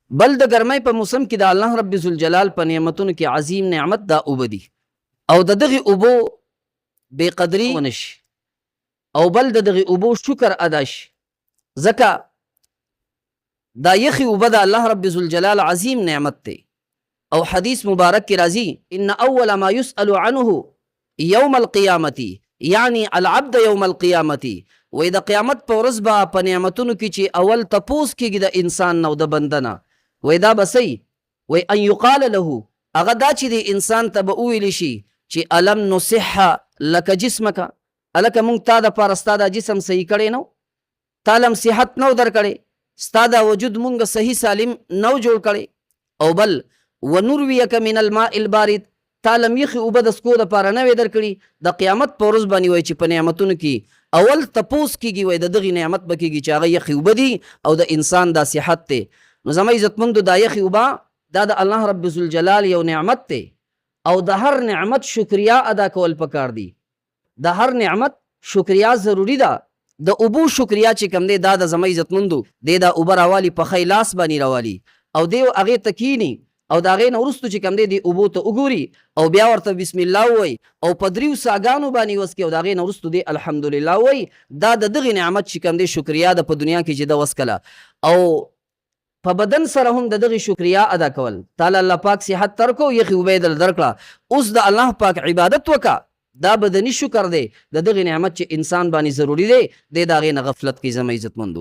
بل د ګرمۍ په موسم کې د الله رب ذوالجلال په نعمتونو کې عظیم نعمت دا اوبه دي او د دغې اوبو بې قدري ونه شي او بل د دغې اوبو شکر ادا شي، ځکه دا یخې اوبه د الله رب ذوالجلال عظیم نعمت دی. او حدیث مبارک کې راځي ان اول ما يسأل عنه یوم القیامت یعنی العبد یوم القیامت، وی د قیامت په ورځ به په نعمتونو کې چې اول تپوس کېږي د انسان نه او د بنده نه، وی دا به څه وی ان یقال له، هغه دا چې د انسان ته به وویلی شي چې الم نصح لک جسمک، هلکه موږ تا دپاره ستا دا جسم صحیح کړی نو، تا لم صحت نو درکړی، ستا دا وجود مونږ صحیح سالم نو جوړ کړی. او بل ونرویک من الماء البارد، تا لم یخې اوبه د څکو دپاره نه وې درکړي، د قیامت په ورځ باندې وایي چې په نعمتونو کې اول تپوس کېږي، وایي د دغې نعمت به کېږي چې هغه یخې اوبه دي او د انسان دا صحت دی. نو زما عزتمندو دا یخې اوبه دا د الله رب ذوالجلال یو نعمت دی او د هر نعمت شکریا ادا کول پکار دی. د هر نعمت شکریا ضروری ده. د اوبو شکریا چې کوم دی دا د زما عزتمندو دی دا اوبه راوالي په ښی لاس باندې راوالي او دی هغې ته کیني او د هغې نه وروستو چې کوم دی د اوبو ته وګوري او بیا ورته بسم الله ووایي او په دریو ساګانو باندې وڅکي او د هغې نه وروستو دی الحمدلله ووایي، دا د دغې نعمت چې کوم دی شکریا ده په دنیا کې چې ده وڅکله. او په بدن سره هم د دغې شکریا ادا کول، تعالی الله پاک صحت ترکو یخې اوبه یې دله درکړه، اوس د الله پاک عبادت وکړه، دا بدني شکر دی د دغې نعمت چې انسان باندې ضروري دی د هغې نه غفلت کوي. زما عزتمندو